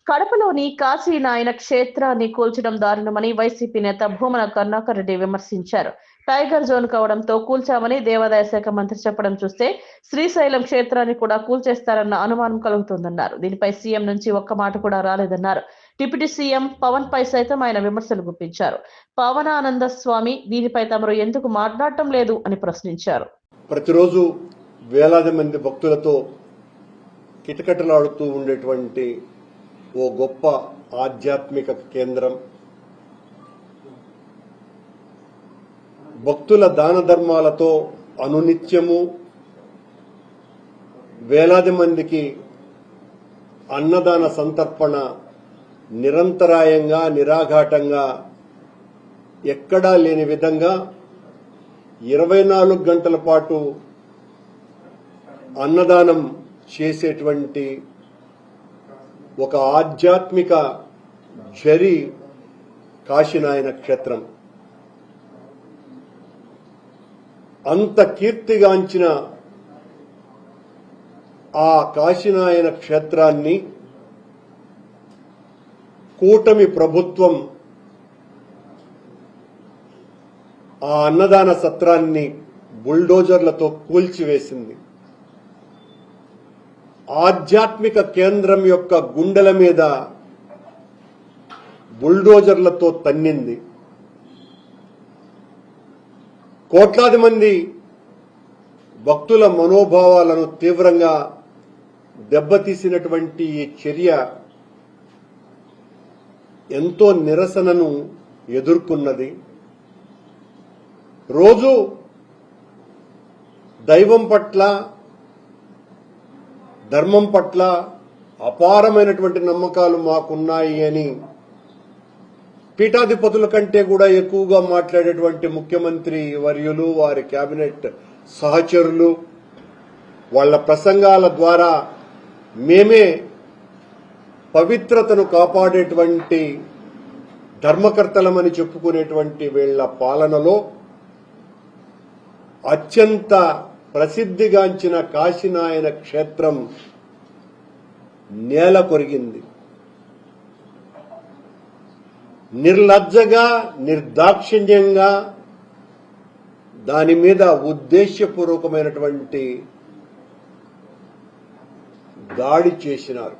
కడపలోని కాశీనాయన క్షేత్రాన్ని కూల్చడం దారుణమని వైసీపీ నేత భూమన కరుణాకర్ రెడ్డి విమర్శించారు. టైగర్ జోన్ కావడంతో కూల్చామని దేవాదాయ శాఖ మంత్రి చెప్పడం చూస్తే శ్రీశైలం క్షేత్రాన్ని కూడా కూల్చేస్తారన్న అనుమానం కలుగుతోందన్నారు. దీనిపై సీఎం నుంచి ఒక్క మాట కూడా రాలేదన్నారు. డిప్యూటీ సీఎం పవన్ పై సైతం ఆయన విమర్శలు గుప్పించారు. పవనానంద స్వామి దీనిపై తమరు ఎందుకు మాట్లాడటం లేదు అని ప్రశ్నించారు. ప్రతిరోజు వేలాది మంది భక్తులతో కిటకిటలాడుతూ ఉండేటువంటి ఓ గొప్ప ఆధ్యాత్మిక కేంద్రం, భక్తుల దాన ధర్మాలతో అనునిత్యము వేలాది మందికి అన్నదాన సంతర్పణ నిరంతరాయంగా నిరాఘాటంగా ఎక్కడా లేని విధంగా 24 గంటల పాటు అన్నదానం చేసేటువంటి ఒక ఆధ్యాత్మిక జరి కాశీనాయన క్షేత్రం. అంత కీర్తిగాంచిన ఆ కాశీనాయన క్షేత్రాన్ని కూటమి ప్రభుత్వం ఆ అన్నదాన సత్రాన్ని బుల్డోజర్లతో కూల్చివేసింది. ఆధ్యాత్మిక కేంద్రం యొక్క గుండెల మీద బుల్డోజర్లతో తన్నింది. కోట్లాది మంది భక్తుల మనోభావాలను తీవ్రంగా దెబ్బతీసినటువంటి ఈ చర్య ఎంతో నిరసనను ఎదుర్కొన్నది. రోజు దైవం పట్ల ధర్మం పట్ల అపారమైనటువంటి నమ్మకాలు మాకున్నాయి అని పీఠాధిపతుల కంటే కూడా ఎక్కువగా మాట్లాడేటువంటి ముఖ్యమంత్రి వర్యులు, వారి కేబినెట్ సహచరులు వాళ్ల ప్రసంగాల ద్వారా మేమే పవిత్రతను కాపాడేటువంటి ధర్మకర్తలమని చెప్పుకునేటువంటి వీళ్ల పాలనలో అత్యంత ప్రసిద్ధిగాంచిన కాశీనాయన క్షేత్రం నేల కొరిగింది. నిర్లజ్జగా నిర్దాక్షిణ్యంగా దాని మీద ఉద్దేశ్యపూర్వకమైనటువంటి దాడి చేసినారు.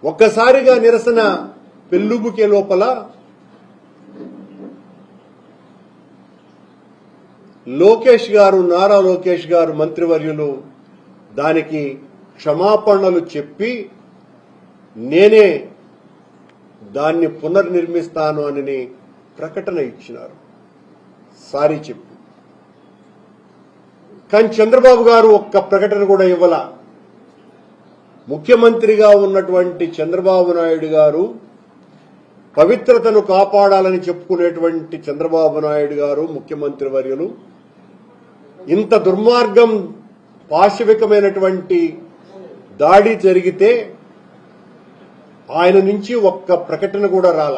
ఒక్కసారిగా నిరసన పెల్లుబుకే లోపల లోకేష్ గారు, నారా లోకేష్ గారు మంత్రివర్యులు దానికి క్షమాపణలు చెప్పి నేనే దాన్ని పునర్నిర్మిస్తాను అని ప్రకటన ఇచ్చినారు, సారీ చెప్పి. కానీ చంద్రబాబు గారు ఒక్క ప్రకటన కూడా ఇవ్వాల. ముఖ్యమంత్రిగా ఉన్నటువంటి చంద్రబాబు నాయుడు గారు, పవిత్రతను కాపాడాలని చెప్పుకునేటువంటి చంద్రబాబు నాయుడు గారు ముఖ్యమంత్రి వర్యులు ఇంత దుర్మార్గం పాశవికమైనటువంటి దాడి జరిగితే ఆయన నుంచి ఒక్క ప్రకటన కూడా రాల.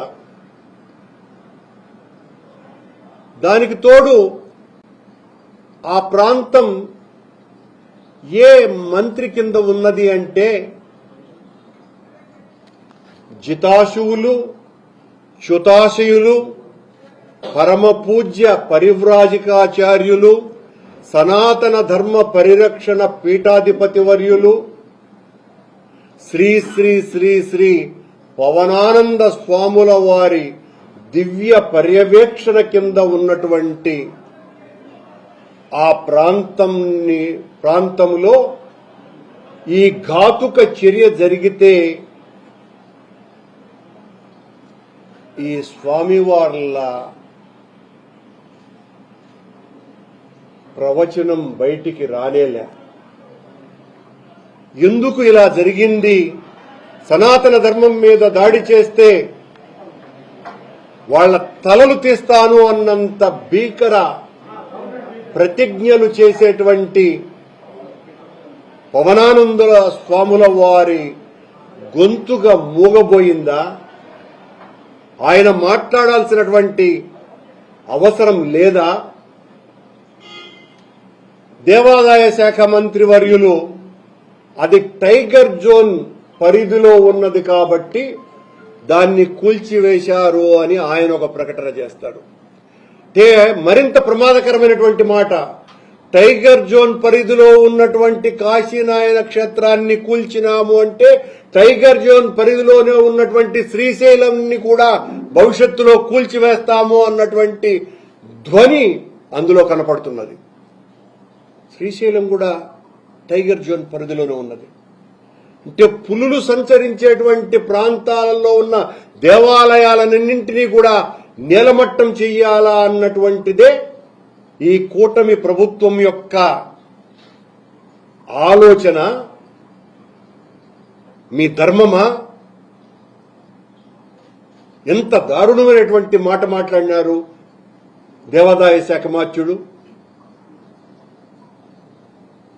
దానికి తోడు ఆ ప్రాంతం ఏ మంత్రి కింద ఉన్నది అంటే జితాశువులు, చ్యుతాశయులు, పరమ పూజ్య పరివ్రాజికాచార్యులు, సనాతన ధర్మ పరిరక్షణ పీఠాధిపతి వర్యులు శ్రీ శ్రీ శ్రీ శ్రీ పవనానంద స్వాముల వారి దివ్య పర్యవేక్షణ కింద ఉన్నటువంటి ఆ ప్రాంతంలో ఈ ఘాతుక చర్య జరిగితే ఈ స్వామివార్ల ప్రవచనం బయటికి రానేలే. ఎందుకు ఇలా జరిగింది? సనాతన ధర్మం మీద దాడి చేస్తే వాళ్ల తలలు తీస్తాను అన్నంత భీకర ప్రతిజ్ఞలు చేసేటువంటి పవనానంద స్వాముల వారి గొంతుగా మూగబోయిందా? ఆయన మాట్లాడాల్సినటువంటి అవసరం లేదా? దేవాదాయ శాఖ మంత్రి వర్యులు అది టైగర్ జోన్ పరిధిలో ఉన్నది కాబట్టి దాన్ని కూల్చివేశారు అని ఆయన ఒక ప్రకటన చేస్తాడు. మరింత ప్రమాదకరమైనటువంటి మాట, టైగర్ జోన్ పరిధిలో ఉన్నటువంటి కాశీనాయన క్షేత్రాన్ని కూల్చినాము అంటే టైగర్ జోన్ పరిధిలోనే ఉన్నటువంటి శ్రీశైలంని కూడా భవిష్యత్తులో కూల్చివేస్తాము అన్నటువంటి ధ్వని అందులో కనపడుతున్నది. శ్రీశైలం కూడా టైగర్ జోన్ పరిధిలోనే ఉన్నది. అంటే పులులు సంచరించేటువంటి ప్రాంతాలలో ఉన్న దేవాలయాలన్నింటినీ కూడా నేలమట్టం చెయ్యాలా అన్నటువంటిదే ఈ కూటమి ప్రభుత్వం యొక్క ఆలోచన. మీ ధర్మమా? ఎంత దారుణమైనటువంటి మాట మాట్లాడినారు దేవాదాయ శాఖ మంత్రుడు.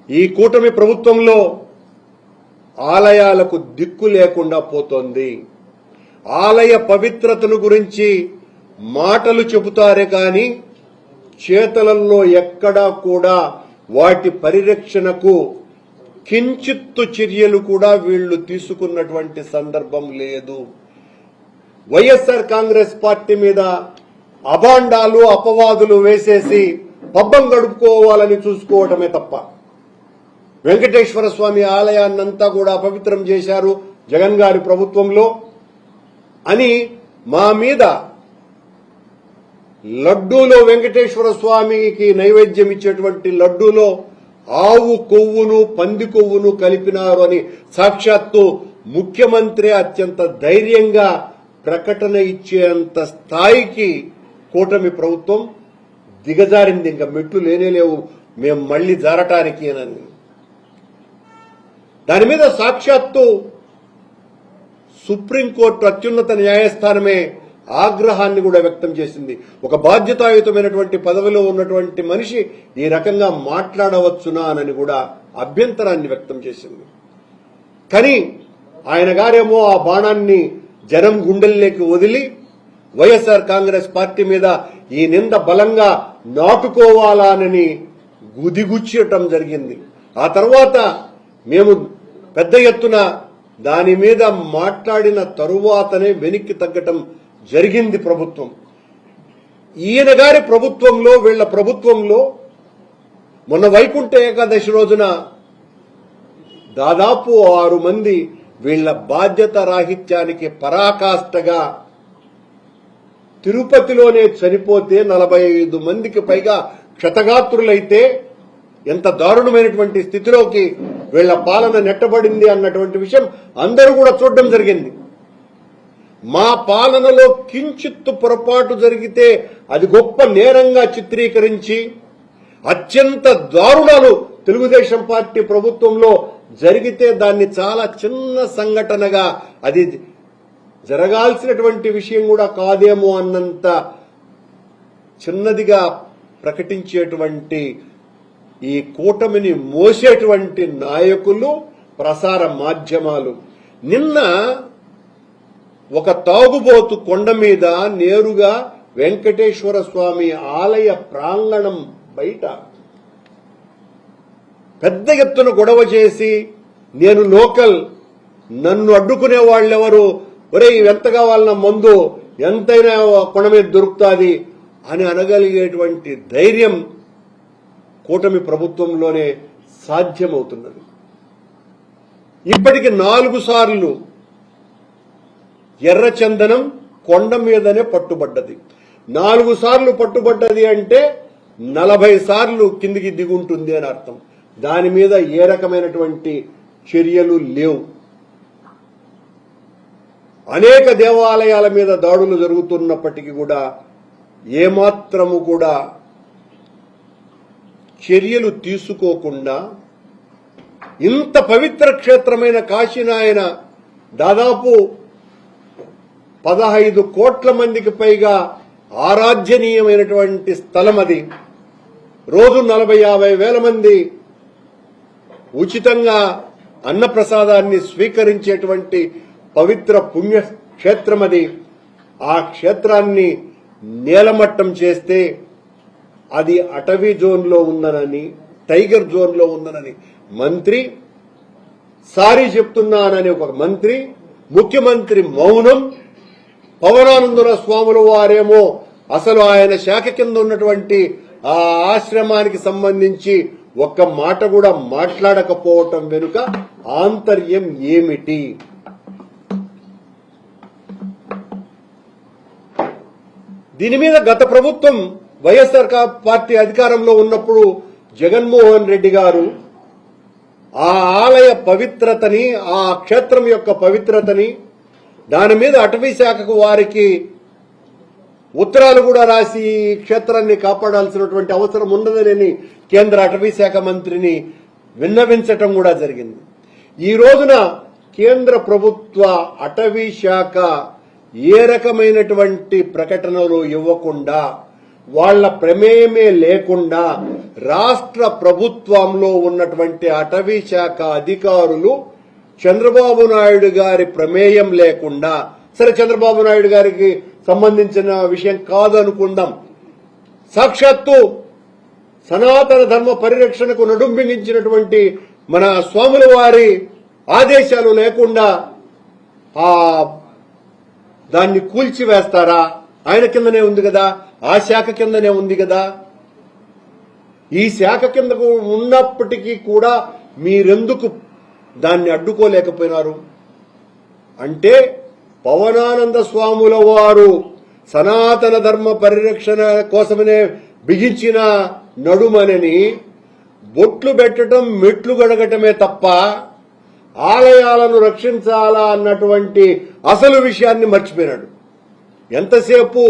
ఈ కూటమి ప్రభుత్వంలో ఆలయాలకు దిక్కు లేకుండా పోతోంది. ఆలయ పవిత్రతను గురించి మాటలు చెబుతారే కాని చేతలలో ఎక్కడా కూడా వాటి పరిరక్షణకు కించిత్తు చర్యలు కూడా వీళ్లు తీసుకున్నటువంటి సందర్భం లేదు. వైఎస్ఆర్ కాంగ్రెస్ పార్టీ మీద అభాండాలు అపవాదులు వేసేసి పబ్బం గడుపుకోవాలని చూసుకోవటమే తప్ప, వెంకటేశ్వర స్వామి ఆలయాన్నంతా కూడా అపవిత్రం చేశారు జగన్ గారి ప్రభుత్వంలో అని మా మీద లడ్డూలో వెంకటేశ్వర స్వామికి నైవేద్యం ఇచ్చేటువంటి లడ్డూలో ఆవు కొవ్వును పంది కొవ్వును కలిపినారు అని సాక్షాత్తు ముఖ్యమంత్రి అత్యంత ధైర్యంగా ప్రకటన ఇచ్చేంత స్థాయికి కూటమి ప్రభుత్వం దిగజారింది. ఇంకా మెట్లు లేనేలేవు మేము మళ్లీ జారటానికి అని. దాని మీద సాక్షాత్తు సుప్రీంకోర్టు అత్యున్నత న్యాయస్థానమే ఆగ్రహాన్ని కూడా వ్యక్తం చేసింది. ఒక బాధ్యతాయుతమైనటువంటి పదవిలో ఉన్నటువంటి మనిషి ఈ రకంగా మాట్లాడవచ్చునా అని కూడా అభ్యంతరాన్ని వ్యక్తం చేసింది. కానీ ఆయన గారేమో ఆ బాణాన్ని జనం గుండెల్లోకి వదిలి వైఎస్ఆర్ కాంగ్రెస్ పార్టీ మీద ఈ నింద బలంగా నాటుకోవాలని గుదిగుచ్చటం జరిగింది. ఆ తర్వాత మేము పెద్ద ఎత్తున దాని మీద మాట్లాడిన తరువాతనే వెనక్కి తగ్గటం జరిగింది ప్రభుత్వం. ఈయన గారి ప్రభుత్వంలో, వీళ్ల ప్రభుత్వంలో మొన్న వైకుంఠ ఏకాదశి రోజున దాదాపు 6 మంది వీళ్ల బాధ్యత రాహిత్యానికి పరాకాష్ఠగా తిరుపతిలోనే చనిపోతే 45 మందికి పైగా క్షతగాత్రులైతే ఎంత దారుణమైనటువంటి స్థితిలోకి వీళ్ల పాలన నెట్టబడింది అన్నటువంటి విషయం అందరూ కూడా చూడడం జరిగింది. మా పాలనలో కించిత్తు పొరపాటు జరిగితే అది గొప్ప నేరంగా చిత్రీకరించి అత్యంత దారుణాలు తెలుగుదేశం పార్టీ ప్రభుత్వంలో జరిగితే దాన్ని చాలా చిన్న సంఘటనగా, అది జరగాల్సినటువంటి విషయం కూడా కాదేమో అన్నంత చిన్నదిగా ప్రకటించేటువంటి ఈ కూటమిని మోసేటువంటి నాయకులు, ప్రసార మాధ్యమాలు. నిన్న ఒక తాగుబోతు కొండ మీద నేరుగా వెంకటేశ్వర స్వామి ఆలయ ప్రాంగణం బయట పెద్ద ఎత్తున గొడవ చేసి, నేను లోకల్, నన్ను అడ్డుకునే వాళ్ళెవరు, ఒరే ఎంత కావాలన్న మందు ఎంతైనా కొండ మీద దొరుకుతుంది అని అనగలిగేటువంటి ధైర్యం కూటమి ప్రభుత్వంలోనే సాధ్యమవుతున్నది. ఇప్పటికి 4 సార్లు ఎర్రచందనం కొండ మీదనే పట్టుబడ్డది. 4 సార్లు పట్టుబడ్డది అంటే 40 సార్లు కిందికి దిగుంటుంది అని అర్థం. దాని మీద ఏ రకమైనటువంటి చర్యలు లేవు. అనేక దేవాలయాల మీద దాడులు జరుగుతున్నప్పటికీ కూడా ఏమాత్రము కూడా చర్యలు తీసుకోకుండా ఇంత పవిత్ర క్షేత్రమైన కాశీనాయన దాదాపు 15 కోట్ల మందికి పైగా ఆరాధ్యనీయమైనటువంటి స్థలం అది. రోజు 40-50 వేల మంది ఉచితంగా అన్నప్రసాదాన్ని స్వీకరించేటువంటి పవిత్ర పుణ్యక్షేత్రం అది. ఆ క్షేత్రాన్ని నేలమట్టం చేస్తే అది అటవీ జోన్లో ఉందనని, టైగర్ జోన్లో ఉందనని మంత్రి సారీ చెప్తున్నానని ఒక మంత్రి, ముఖ్యమంత్రి మౌనం, పవనానందుల స్వాముల వారేమో అసలు ఆయన శాఖ కింద ఉన్నటువంటి ఆ ఆశ్రమానికి సంబంధించి ఒక్క మాట కూడా మాట్లాడకపోవటం వెనుక ఆంతర్యం ఏమిటి? దీని మీద గత ప్రభుత్వం వైఎస్ఆర్ పార్టీ అధికారంలో ఉన్నప్పుడు జగన్మోహన్ రెడ్డి గారు ఆ ఆలయ పవిత్రతని, ఆ క్షేత్రం యొక్క పవిత్రతని, దాని మీద అటవీ శాఖకు వారికి ఉత్తరాలు కూడా రాసి ఈ క్షేత్రాన్ని కాపాడాల్సినటువంటి అవసరం ఉన్నదని కేంద్ర అటవీ శాఖ మంత్రిని విన్నవించటం కూడా జరిగింది. ఈ రోజున కేంద్ర ప్రభుత్వ అటవీ శాఖ ఏ రకమైనటువంటి ప్రకటనలు ఇవ్వకుండా, వాళ్ల ప్రమేయమే లేకుండా రాష్ట్ర ప్రభుత్వంలో ఉన్నటువంటి అటవీ శాఖ అధికారులు చంద్రబాబు నాయుడు గారి ప్రమేయం లేకుండా, సరే చంద్రబాబు నాయుడు గారికి సంబంధించిన విషయం కాదు అనుకుందాం, సాక్షాత్తు సనాతన ధర్మ పరిరక్షణకు నడుంబించినటువంటి మన స్వాముల వారి ఆదేశాలు లేకుండా దాన్ని కూల్చివేస్తారా? ఆయన కిందనే ఉంది కదా, ఆ శాఖ కిందనే ఉంది కదా. ఈ శాఖ కిందకు ఉన్నప్పటికీ కూడా మీరెందుకు దాన్ని అడ్డుకోలేకపోయినారు? అంటే పవనానంద స్వాముల వారు సనాతన ధర్మ పరిరక్షణ కోసమనే బిగించిన నడుమనని బొట్లు పెట్టడం, మెట్లు గడగటమే తప్ప ఆలయాలను రక్షించాలా అన్నటువంటి అసలు విషయాన్ని మర్చిపోయినాడు. ఎంతసేపు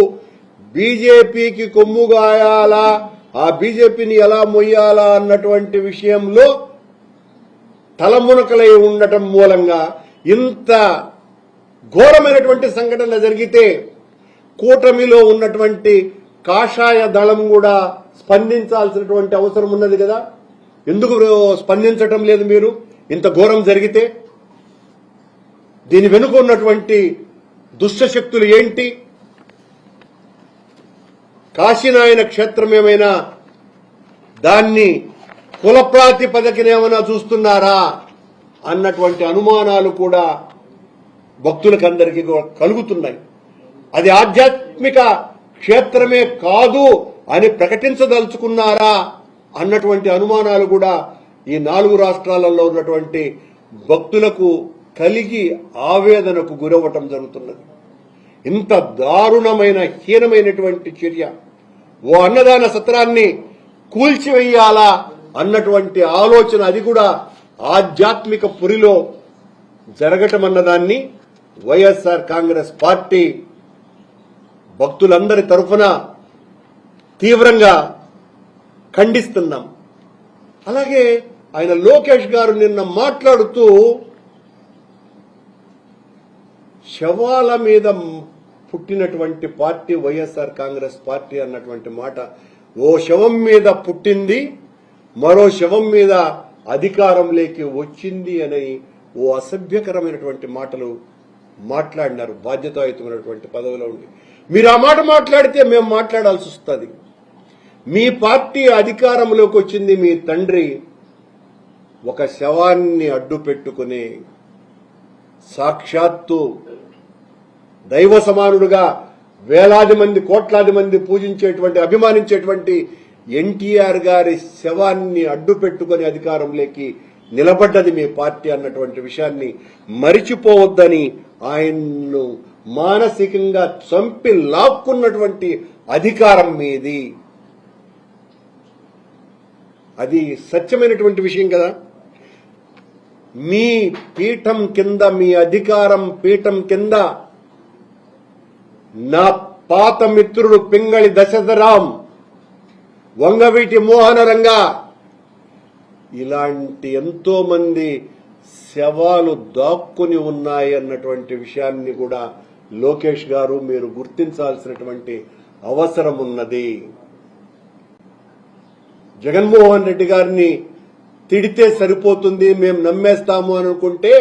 బీజేపీకి కొమ్ముగాయాలా, ఆ బీజేపీని ఎలా మొయ్యాలా అన్నటువంటి విషయంలో తలమునకలై ఉండటం మూలంగా ఇంత ఘోరమైనటువంటి సంఘటన జరిగితే కూటమిలో ఉన్నటువంటి కాషాయ దళం కూడా స్పందించాల్సినటువంటి అవసరం ఉన్నది కదా. ఎందుకు స్పందించటం లేదు మీరు? ఇంత ఘోరం జరిగితే దీని వెనుక ఉన్నటువంటి దుష్ట శక్తులు ఏంటి? కాశీనాయన క్షేత్రం ఏమైనా దాన్ని కుల ప్రాతిపదికనేమైనా చూస్తున్నారా అన్నటువంటి అనుమానాలు కూడా భక్తులకందరికీ కలుగుతున్నాయి. అది ఆధ్యాత్మిక క్షేత్రమే కాదు అని ప్రకటించదలుచుకున్నారా అన్నటువంటి అనుమానాలు కూడా ఈ 4 రాష్ట్రాలలో ఉన్నటువంటి భక్తులకు కలిగి ఆవేదనకు గురవ్వటం జరుగుతున్నది. ఇంత దారుణమైన హీనమైనటువంటి చర్య, ఓ అన్నదాన సత్రాన్ని కూల్చివేయాలా అన్నటువంటి ఆలోచన, అది కూడా ఆధ్యాత్మిక పురిలో జరగటం అన్నదాన్ని వైఎస్ఆర్ కాంగ్రెస్ పార్టీ భక్తులందరి తరఫున తీవ్రంగా ఖండిస్తున్నాం. అలాగే ఆయన లోకేష్ గారు నిన్న మాట్లాడుతూ శవాల మీద పుట్టినటువంటి పార్టీ వైఎస్ఆర్ కాంగ్రెస్ పార్టీ అన్నటువంటి మాట, ఓ శవం మీద పుట్టింది, మరో శవం మీద అధికారంలోకి వచ్చింది అని ఓ అసభ్యకరమైనటువంటి మాటలు మాట్లాడినారు. బాధ్యతాయుతమైనటువంటి పదవిలో ఉండి మీరు ఆ మాట మాట్లాడితే మేము మాట్లాడాల్సి వస్తుంది. మీ పార్టీ అధికారంలోకి వచ్చింది, మీ తండ్రి ఒక శవాన్ని అడ్డు పెట్టుకుని సాక్షాత్తు దైవ సమానుడుగా వేలాది మంది, కోట్లాది మంది పూజించేటువంటి, అభిమానించేటువంటి ఎన్టీఆర్ గారి శవాన్ని అడ్డు పెట్టుకుని అధికారంలోకి నిలబడ్డది మీ పార్టీ అన్నటువంటి విషయాన్ని మరిచిపోవద్దని, ఆయన్ను మానసికంగా చంపి లాక్కున్నటువంటి అధికారం మీది. అది సత్యమైనటువంటి విషయం కదా. మీ పీఠం కింద, మీ అధికారం పీఠం కింద నా పాత మిత్రుడు పింగళి దశరథరాం, వంగవీటి మోహనరంగా ఇలాంటి ఎంతో మంది శవాలు దాక్కుని ఉన్నాయి అన్నటువంటి విషయాన్ని కూడా లోకేష్ గారు మీరు గుర్తించాల్సినటువంటి అవసరం ఉన్నది. జగన్మోహన్ రెడ్డి గారిని తిడితే సరిపోతుంది, మేము నమ్మేస్తాము అనుకుంటే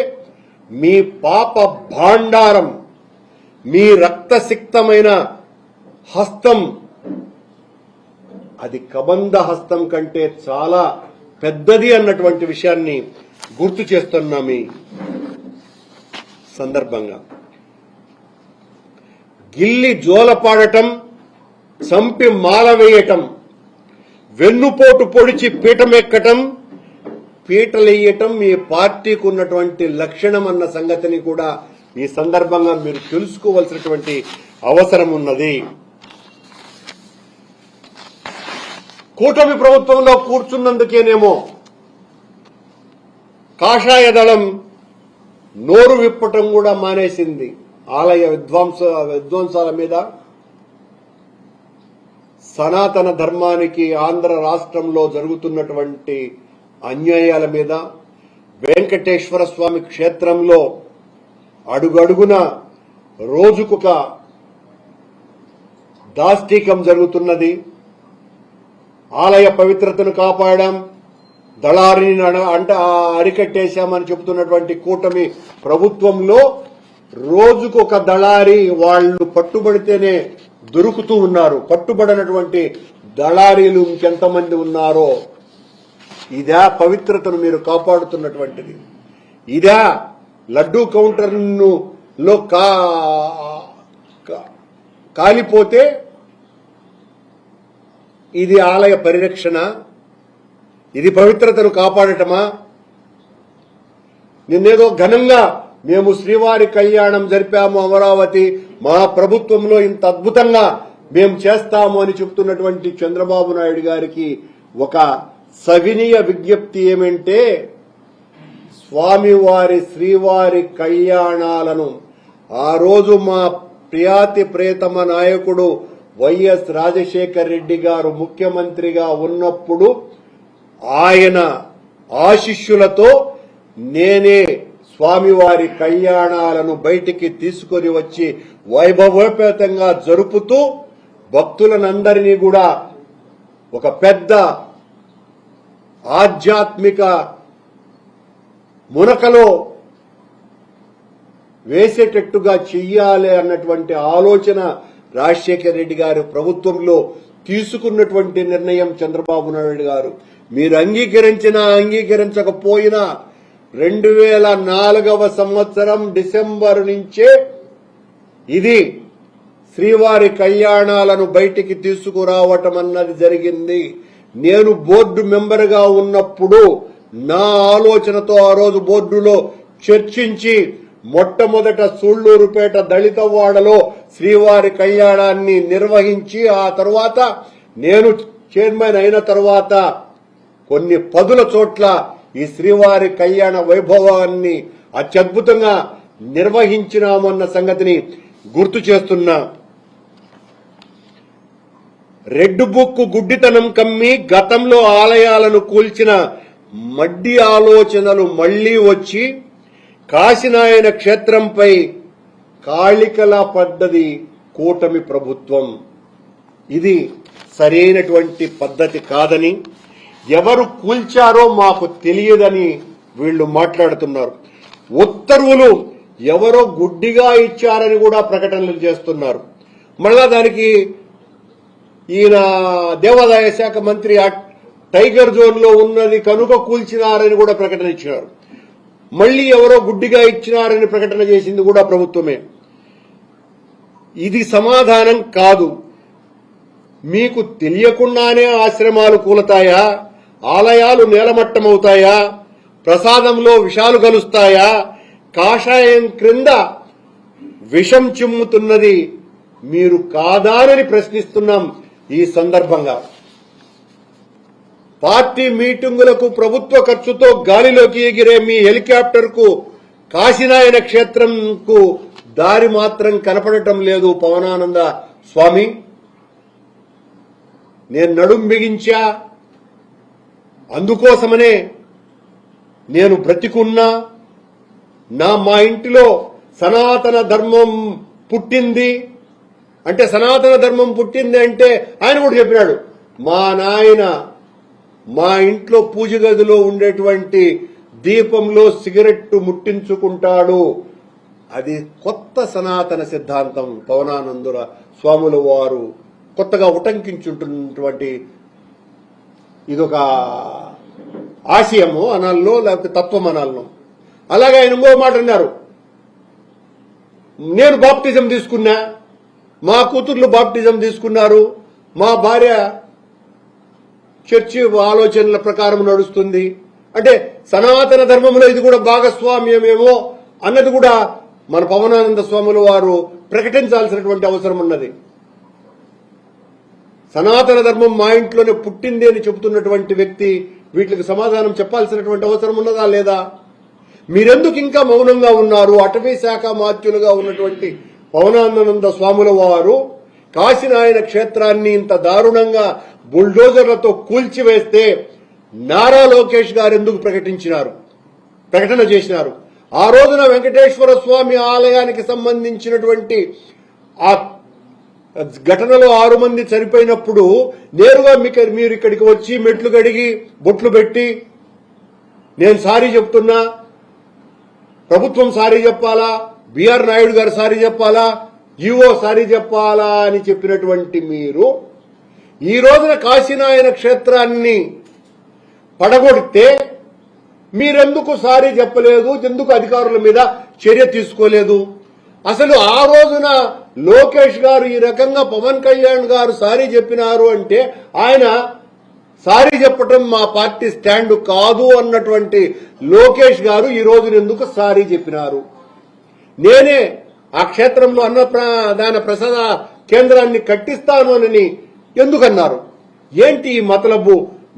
మీ పాప భాండారం, మీ రక్తసిక్తమైన హస్తం, అది కబంధ హస్తం కంటే చాలా పెద్దది అన్నటువంటి విషయాన్ని గుర్తు చేస్తున్నాం. ఈ సందర్భంగా గిల్లి జోలపాడటం, చంపి మాల వేయటం, వెన్నుపోటు పొడిచి పీటమెక్కటం, పీటలెయ్యటం మీ పార్టీకి ఉన్నటువంటి లక్షణం అన్న సంగతిని కూడా ఈ సందర్భంగా మీరు తెలుసుకోవాల్సినటువంటి అవసరం ఉన్నది. కూటమి ప్రభుత్వంలో కూర్చున్నందుకేనేమో కాషాయ దళం నోరు విప్పటం కూడా మానేసింది. ఆలయ విధ్వంసాల మీద, సనాతన ధర్మానికి ఆంధ్ర రాష్ట్రంలో జరుగుతున్నటువంటి అన్యాయాల మీద, వెంకటేశ్వర స్వామి క్షేత్రంలో అడుగడుగున రోజుకొక దాష్టీకం జరుగుతున్నది. ఆలయ పవిత్రతను కాపాడాం, దళారిని అరికట్టేశామని చెబుతున్నటువంటి కూటమి ప్రభుత్వంలో రోజుకొక దళారి వాళ్ళు పట్టుబడితేనే దొరుకుతూ ఉన్నారు. పట్టుబడినటువంటి దళారీలు ఇంకెంతమంది ఉన్నారో. ఇదా పవిత్రతను మీరు కాపాడుతున్నటువంటిది? ఇదా లడ్డూ కౌంటర్ను లో కాలిపోతే ఇది ఆలయ పరిరక్షణ? ఇది పవిత్రతను కాపాడటమా? నిన్నేదో ఘనంగా మేము శ్రీవారి కళ్యాణం జరిపాము అమరావతి, మా ప్రభుత్వంలో ఇంత అద్భుతంగా మేము చేస్తాము అని చెప్తున్నటువంటి చంద్రబాబు నాయుడు గారికి ఒక సవినీయ విజ్ఞప్తి ఏమంటే, స్వామివారి శ్రీవారి కళ్యాణాలను ఆ రోజు మా ప్రియాతి ప్రియతమ నాయకుడు వైఎస్ రాజశేఖర్ రెడ్డి గారు ముఖ్యమంత్రిగా ఉన్నప్పుడు ఆయన ఆశీస్సులతో నేనే స్వామివారి కళ్యాణాలను బయటికి తీసుకొని వచ్చి వైభవోపేతంగా జరుపుతూ భక్తులనందరినీ కూడా ఒక పెద్ద ఆధ్యాత్మిక మునకలో వేసేటట్టుగా చెయ్యాలి అన్నటువంటి ఆలోచన రాజశేఖర్ రెడ్డి గారు ప్రభుత్వంలో తీసుకున్నటువంటి నిర్ణయం చంద్రబాబు నాయుడు గారు మీరు అంగీకరించినా అంగీకరించకపోయినా 2004వ సంవత్సరం డిసెంబర్ నుంచే ఇది శ్రీవారి కళ్యాణాలను బయటికి తీసుకురావటం అన్నది జరిగింది. నేను బోర్డు మెంబర్గా ఉన్నప్పుడు నా ఆలోచనతో ఆ రోజు బోర్డులో చర్చించి మొట్టమొదట సూళ్లూరుపేట దళితవాడలో శ్రీవారి కళ్యాణాన్ని నిర్వహించి ఆ తర్వాత నేను చైర్మన్ అయిన తర్వాత కొన్ని పదుల చోట్ల ఈ శ్రీవారి కళ్యాణ వైభవాన్ని అత్యద్భుతంగా నిర్వహించినామన్న సంగతిని గుర్తు చేస్తున్నా. రెడ్ బుక్ గుడ్డితనం కమ్మి గతంలో ఆలయాలను కూల్చిన మడ్డి ఆలోచనలు మళ్లీ వచ్చి కాశీనాయన క్షేత్రంపై కాళికలా పడ్డది కూటమి ప్రభుత్వం. ఇది సరైనటువంటి పద్ధతి కాదని, ఎవరు కూల్చారో మాకు తెలియదని వీళ్లు మాట్లాడుతున్నారు. ఉత్తర్వులు ఎవరో గుడ్డిగా ఇచ్చారని కూడా ప్రకటనలు చేస్తున్నారు. మళ్ళా దానికి ఈయన దేవాదాయ శాఖ మంత్రి టైగర్ జోన్ లో ఉన్నది కనుక కూల్చినారని కూడా ప్రకటన ఇచ్చినారు. మళ్లీ ఎవరో గుడ్డిగా ఇచ్చినారని ప్రకటన చేసింది కూడా ప్రభుత్వమే. ఇది సమాధానం కాదు. మీకు తెలియకుండానే ఆశ్రమాలు కూలతాయా? ఆలయాలు నేలమట్టమవుతాయా? ప్రసాదంలో విషాలు కలుస్తాయా? కాషాయం క్రింద విషం చిమ్ముతున్నది మీరు కాదానని ప్రశ్నిస్తున్నాం. ఈ సందర్భంగా పార్టీ మీటింగులకు ప్రభుత్వ ఖర్చుతో గాలిలోకి ఎగిరే మీ హెలికాప్టర్ కు కాశీనాయన క్షేత్రంకు దారి మాత్రం కనపడటం లేదు. పవనానంద స్వామి, నేను నడుం బిగించా, అందుకోసమనే నేను బ్రతికున్నా. మా ఇంటిలో సనాతన ధర్మం పుట్టింది అంటే, సనాతన ధర్మం పుట్టింది అంటే ఆయన కూడా చెప్పినాడు, మా నాయన మా ఇంట్లో పూజ గదిలో ఉండేటువంటి దీపంలో సిగరెట్టు ముట్టించుకుంటాడు. అది కొత్త సనాతన సిద్ధాంతం. పవనానందుల స్వాముల వారు కొత్తగా ఉటంకించుంటున్నటువంటి ఇదొక ఆశయము అనాలనో లేకపోతే తత్వం అనాలనో. అలాగే ఆయన ఇంకో మాట అన్నారు, నేను బాప్టిజం తీసుకున్నా, మా కూతుర్లు బాప్టిజం తీసుకున్నారు, మా భార్య చర్చి ఆలోచనల ప్రకారం నడుస్తుంది అంటే సనాతన ధర్మంలో ఇది కూడా భాగస్వామ్యమేమో అన్నది కూడా మన పవనానంద స్వాముల వారు ప్రకటించాల్సినటువంటి అవసరం ఉన్నది. సనాతన ధర్మం మా ఇంట్లోనే పుట్టింది అని చెబుతున్నటువంటి వ్యక్తి వీటికి సమాధానం చెప్పాల్సినటువంటి అవసరం ఉన్నదా లేదా? మీరెందుకు ఇంకా మౌనంగా ఉన్నారు? అటవీ శాఖ మాత్యులుగా ఉన్నటువంటి పవనానంద స్వాముల వారు కాశీనాయన క్షేత్రాన్ని ఇంత దారుణంగా బుల్డోజర్లతో కూల్చివేస్తే నారా లోకేష్ గారు ఎందుకు ప్రకటన చేసినారు? ఆ రోజున వెంకటేశ్వర స్వామి ఆలయానికి సంబంధించినటువంటి ఆ ఘటనలో 6 మంది చనిపోయినప్పుడు నేరుగా మీరు ఇక్కడికి వచ్చి మెట్లు కడిగి బొట్లు పెట్టి నేను సారీ చెప్తున్నా, ప్రభుత్వం సారీ చెప్పాలా, బిఆర్ నాయుడు గారు సారీ చెప్పాలా, ఈఓ సారీ చెప్పాలా అని చెప్పినటువంటి మీరు ఈ రోజున కాశీనాయన క్షేత్రాన్ని పడగొడితే మీరెందుకు సారీ చెప్పలేదు? ఎందుకు అధికారుల మీద చర్య తీసుకోలేదు? అసలు ఆ రోజున లోకేష్ గారు ఈ రకంగా పవన్ కళ్యాణ్ గారు సారీ చెప్పినారు అంటే ఆయన సారీ చెప్పటం మా పార్టీ స్టాండ్ కాదు అన్నటువంటి లోకేష్ గారు ఈ రోజున ఎందుకు సారీ చెప్పినారు? నేనే ఆ క్షేత్రంలో అన్నదాన ప్రసాద కేంద్రాన్ని కట్టిస్తాను అని ఎందుకన్నారు? ఏంటి ఈ మతలబు?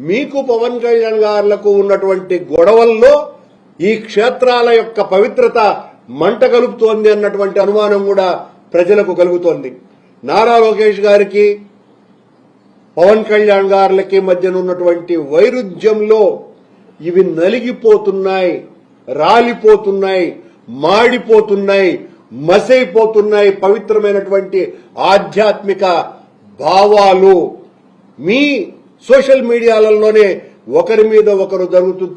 మీకు పవన్ కళ్యాణ్ గారులకు ఉన్నటువంటి గొడవల్లో ఈ క్షేత్రాల యొక్క పవిత్రత మంట కలుపుతోంది అన్నటువంటి అనుమానం కూడా ప్రజలకు కలుగుతోంది. నారా లోకేష్ గారికి పవన్ కళ్యాణ్ గారులకి మధ్యన ఉన్నటువంటి వైరుధ్యంలో ఇవి నలిగిపోతున్నాయి, రాలిపోతున్నాయి, మాడిపోతున్నాయి, మసైపోతున్నాయి పవిత్రమైనటువంటి ఆధ్యాత్మిక భావాలు. మీ సోషల్ మీడియాలలోనే ఒకరి మీద ఒకరు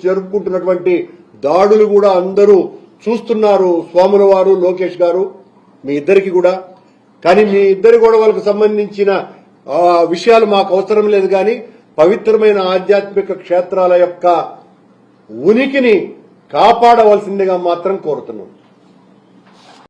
జరుపుకుంటున్నటువంటి దాడులు కూడా అందరూ చూస్తున్నారు. స్వాముల వారు, లోకేష్ గారు, మీ ఇద్దరికి కూడా. కానీ మీ ఇద్దరి గొడవలకు సంబంధించిన విషయాలు మాకు అవసరం లేదు. కానీ పవిత్రమైన ఆధ్యాత్మిక క్షేత్రాల యొక్క ఉనికిని కాపాడవలసిందిగా మాత్రం కోరుతున్నాం.